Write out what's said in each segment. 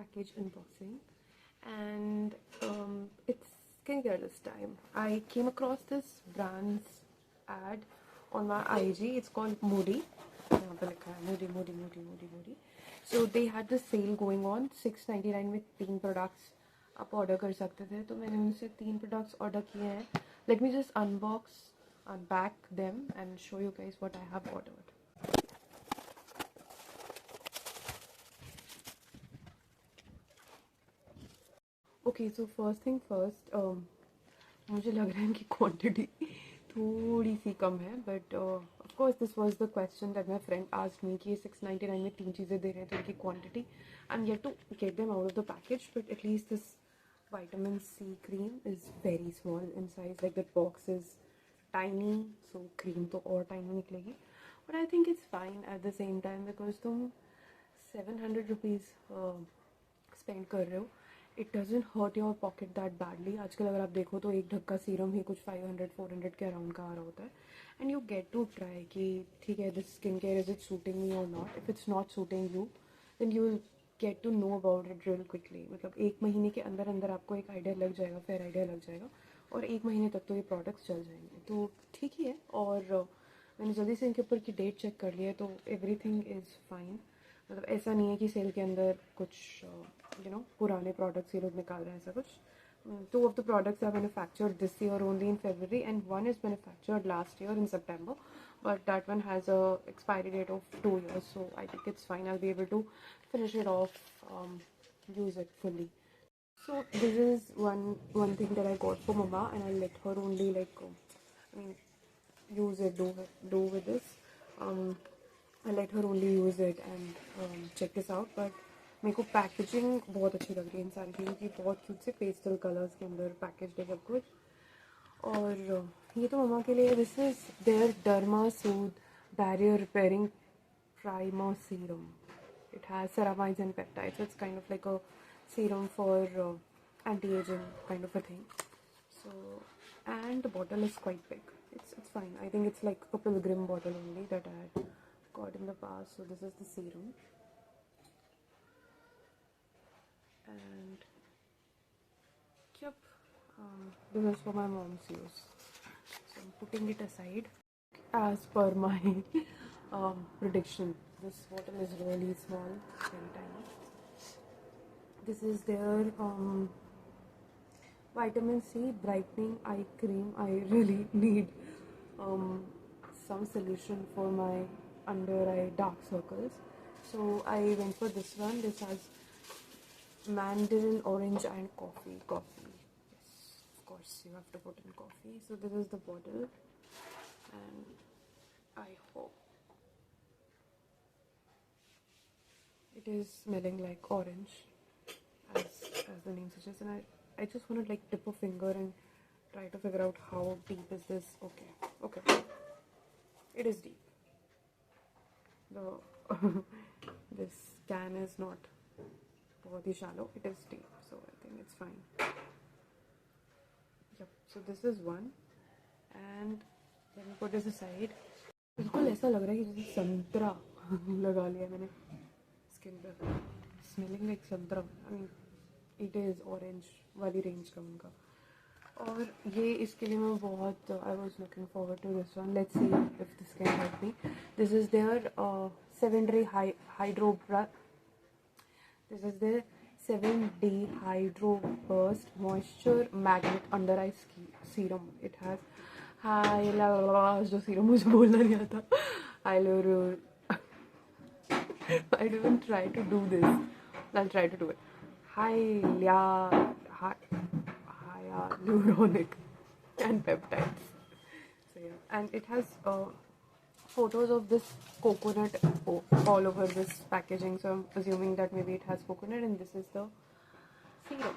package unboxing, and it's skincare this time. I came across this brand's ad on my IG. It's called Moody. यहाँ पे लिखा है Moody. So they had this sale going on, 6.99 में 3 products आप order कर सकते थे. तो मैंने उनसे 3 products order किए हैं. Let me just unpack them and show you guys what I have ordered. Okay, so first thing first, मुझे लग रहा है इनकी क्वांटिटी थोड़ी सी कम है, but of course this was the question that my friend asked me कि 6.99 में 3 चीज़ें दे रहे हैं तो इनकी quantity. I am yet to get them out of the package, but at least this vitamin C cream is very small in size. Like the box is tiny, so cream तो और tiny निकलेगी. But I think it's fine at the same time because तुम 700 rupees spend कर रहे हो. It doesn't hurt your pocket that badly. आजकल अगर आप देखो तो एक ढक्का सीरम ही कुछ 500-400 के अराउंड का आ रहा होता है. And you get to try कि ठीक है, this skin care is it suiting me और not. If it's not suiting you then you will get to know about it real quickly. मतलब 1 महीने के अंदर अंदर आपको एक आइडिया लग जाएगा, फेयर आइडिया लग जाएगा, और 1 महीने तक तो ये प्रोडक्ट्स चल जाएंगे. तो ठीक ही है. और मैंने जल्दी से इनके ऊपर की डेट चेक कर लिया, तो एवरीथिंग इज़ फाइन. मतलब ऐसा नहीं है कि सेल के अंदर कुछ पुराने प्रोडक्ट्स ये लोग निकाल रहे हैं, ऐसा कुछ. 2 of the products are manufactured this year only in February, and 1 is manufactured last year in September, but that one has a expiry date of 2 years, so I think it's fine. I'll be able to finish it off, use it fully. So this is one thing that I got for Mama, and I'll let her only use it, do with this. I let her only use it and check this out. But मेरे को packaging बहुत अच्छी लग रही है इन सारी चीज़ों की. बहुत क्यूट से पेस्टल कलर्स के अंदर पैकेज है सब कुछ. और ये तो मम्मा के लिए. This is their derma soothe barrier repairing primer serum. It has ceramides and peptides, so it's kind of like a serum for anti-aging kind of a thing. So, and the bottle is quite big. It's fine. I think it's like a pilgrim bottle only that I had got in the past. So this is the serum, and yep, this is for my mom's use. So I'm putting it aside. As per my prediction, this bottle is really small, very tiny. This is their vitamin C brightening eye cream. I really need some solution for my under eye dark circles, so I went for this one. This has mandarin orange and coffee. Yes, of course you have to put in coffee. So this is the bottle, and I hope it is smelling like orange, as the name suggests. And I just want to like dip a finger and try to figure out how deep is this. Okay, it is deep. The this can is not very shallow. It is deep, so I think it's fine. Yep. So this is one, and let me put this aside. बिल्कुल ऐसा लग रहा है कि जैसे संतरा लगा लिया मैंने स्किन पर. स्मेलिंग लाइक संतरा. I mean it is orange वाली रेंज का उनका. और ये इसके लिए मैं बहुत I was looking forward to this one. Let's see if this can help me. This is their 7-day hydro brush. This is their 7-day hydro burst moisture magnet under eye serum. It has जो serum मुझे बोलना नहीं आता. I didn't try to do this. I'll try to do it. Hyaluronic and peptides. So yeah, and it has photos of this coconut all over this packaging. So I'm assuming that maybe it has coconut, and this is the serum.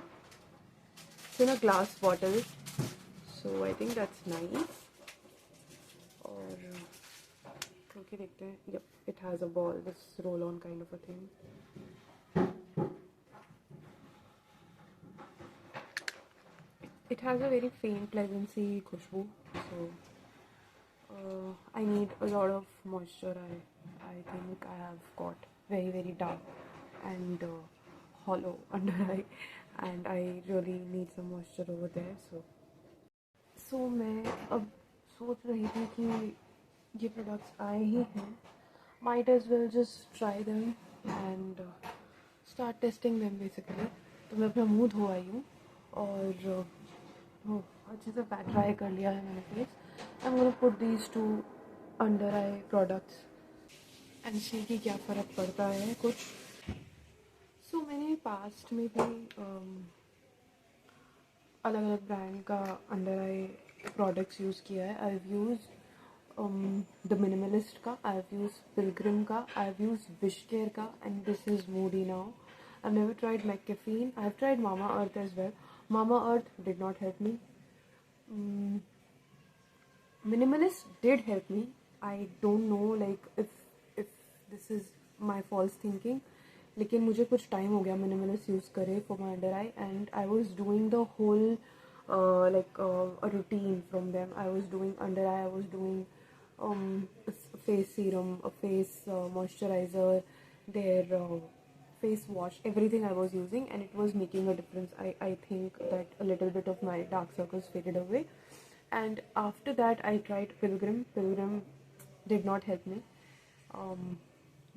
It's in a glass bottle, so I think that's nice. और खोल के देखते हैं. Yep, it has a ball, this roll-on kind of a thing. It has a very faint pleasancy Khushboo. So I need a lot of moisture. I think I have got very dark and hollow under eye, and I really need some moisture over there. So मैं अब सोच रही थी कि ये products आए ही हैं, might as well just try them and start testing them basically. तो मैं अपना मुंह धो आई हूँ और अच्छे से पैक ड्राई कर लिया है मैंने face. I'm gonna put these two under eye products and see कि क्या फ़र्क पड़ता है कुछ. So मैंने पास्ट में भी अलग अलग ब्रांड का अंडर आई प्रोडक्ट्स यूज़ किया है. I have use the minimalist का, आई हैव यूज पिलग्रिम का, आई हैव यूज विशकेयर का, and this is moody now. I never tried mCaffeine. I have tried Mamaearth as well. Mamaearth did not help me. Minimalist did help me. I don't know like if this is my false thinking, लेकिन मुझे कुछ time हो गया minimalist use करे for my under eye, and I was doing the whole a routine from them. I was doing under eye, I was doing face serum, a face moisturizer, their face wash, everything I was using, and it was making a difference. I think that a little bit of my dark circles faded away. And after that I tried Pilgrim did not help me,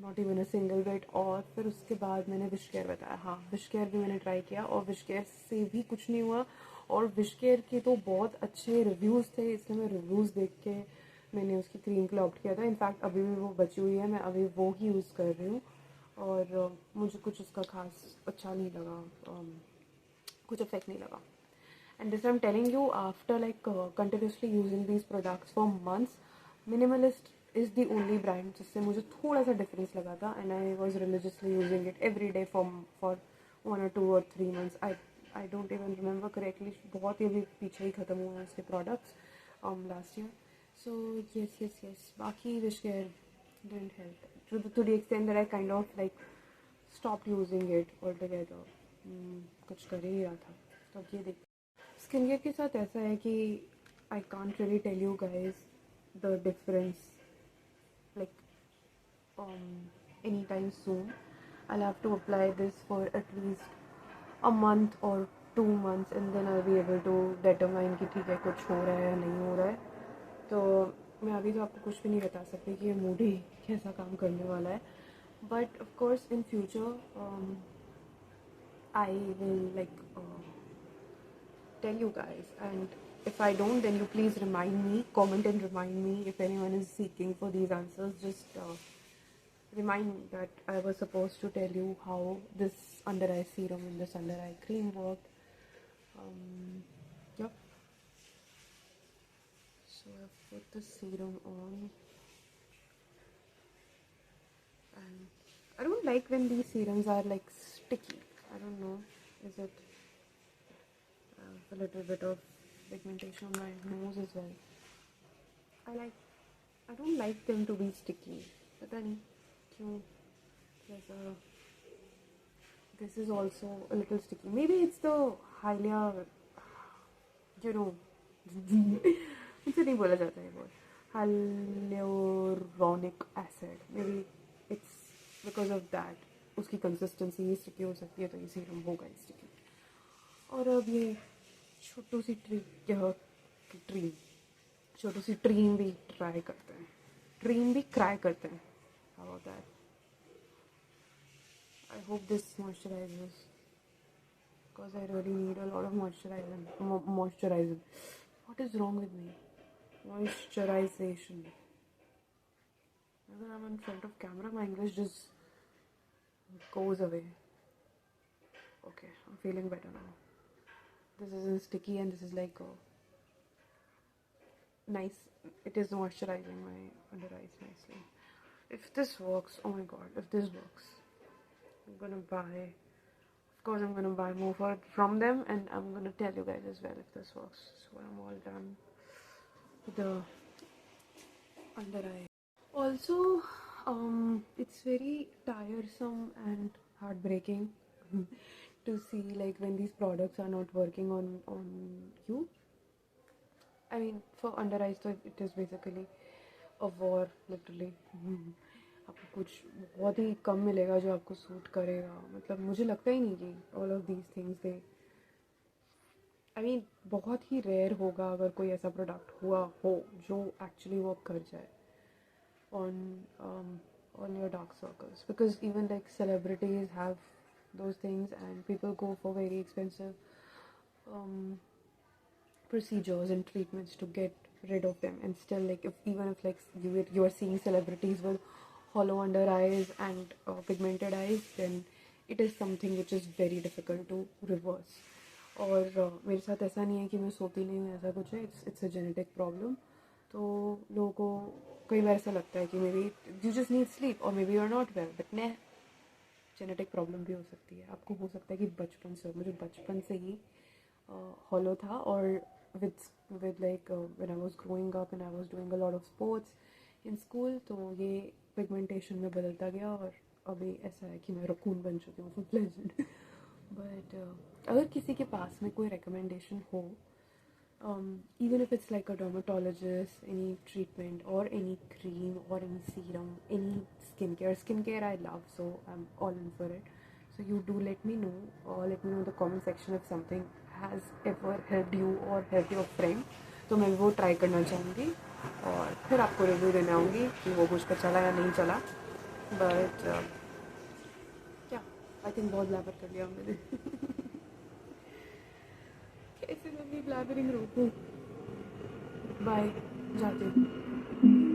not even a single bit. और फिर उसके बाद मैंने विशकेयर बताया. हाँ, विशकेयर भी मैंने try किया और विशकेयर से भी कुछ नहीं हुआ. और विशकेयर के तो बहुत अच्छे रिव्यूज़ थे, इसलिए मैं रिव्यूज़ देख के मैंने उसकी क्रीम के लिए ऑप्ट किया था. इनफैक्ट अभी भी वो बची हुई है, मैं अभी वो ही यूज़ कर रही हूँ और मुझे कुछ उसका खास अच्छा नहीं लगा, कुछ इफेक्ट नहीं लगा. And this I'm telling you after like continuously using these products for months. Minimalist is the only brand जिससे मुझे थोड़ा सा difference लगा था, and I was religiously using it every day for 1 or 2 or 3 months. I don't even remember correctly. बहुत ही अभी पीछे ही ख़त्म हुए हैं उसके products last year. So yes. बाकी Wishcare didn't help to the extent that I kind of like stopped using it altogether. कुछ कर ही नहीं रहा था. तो अब ये देख. स्किन केयर के साथ ऐसा है कि I can't really tell you guys the difference like any time soon. I have to apply this for at least a month और 2 months and then I be able to determine कि ठीक है कुछ हो रहा है या नहीं हो रहा है. तो मैं अभी तो आपको कुछ भी नहीं बता सकती कि ये मूडी कैसा काम करने वाला है. But of course in future I will like tell you guys, and if I don't, then you please remind me, comment and remind me. If anyone is seeking for these answers, just remind me that I was supposed to tell you how this under eye serum and this under eye cream worked. Yep. So I've put the serum on, and I don't like when these serums are like sticky. I don't know, is it a little bit of pigmentation on my nose as well. I don't like them to be sticky. But then, this is also a little sticky. Maybe it's the Hylia, मुझसे नहीं बोला जाता है वो. Hyaluronic acid. Maybe it's because of that. उसकी consistency sticky हो सकती है, तो ये serum होगा sticky. और अब ये छोटू सी ट्रीम भी ट्राई करते हैं, ड्रीम भी क्राई करते हैं. How about that? I hope this moisturizes because I really need a lot of moisturizing. What is wrong with me? Moisturization. Whenever I'm in front of camera, my English just goes away. Okay, I'm feeling better now. This isn't sticky and this is like nice. It is moisturizing my under eyes nicely. If this works, oh my god, if this works, I'm gonna buy. Of course, I'm gonna buy more from them, and I'm gonna tell you guys as well if this works. So I'm all done with the under eye. Also, it's very tiresome and heartbreaking to see like when these products are not working on you. I mean, for under eyes, so it is basically a war, literally. आपको कुछ बहुत ही कम मिलेगा जो आपको suit करेगा. मतलब मुझे लगता ही नहीं कि all of these things they, I mean बहुत ही रेयर होगा अगर कोई ऐसा प्रोडक्ट हुआ हो जो एक्चुअली वर्क कर जाए on on your dark circles, because even like celebrities have those things and people go for very expensive um, procedures and treatments to get rid of them, and still like if even if like you are seeing celebrities with hollow under eyes and pigmented eyes, then it is something which is very difficult to reverse. और मेरे साथ ऐसा नहीं है कि मैं सोती नहीं हूँ, ऐसा कुछ है. It's a genetic problem. तो लोगों को कई बार ऐसा लगता है कि maybe you just need sleep और maybe you are not well, but नहीं, जेनेटिक प्रॉब्लम भी हो सकती है. आपको हो सकता है कि बचपन से, मुझे बचपन से ही हॉलो था, और with like when I was growing up and I was doing a lot of sports in school, तो ये पिगमेंटेशन में बदलता गया और अभी ऐसा है कि मैं रकून बन चुकी हूँ फुल प्लेजेंट. बट अगर किसी के पास में कोई रिकमेंडेशन हो, even if it's like a dermatologist, any treatment or any cream or any serum, any skincare I love, so I'm all in for it. So you do let me know, or let me know in the comment section if something has ever helped you or helped your friend. तो मैं वो try करना चाहूँगी और फिर आपको review देने आऊँगी कि वो मुझ पर चला या नहीं चला. बट क्या, आई थिंक बहुत ब्लैबर कर लिया मैंने. कैसे मैं अपनी ब्लैबरिंग रोकूँ. बाय, जाती हूँ.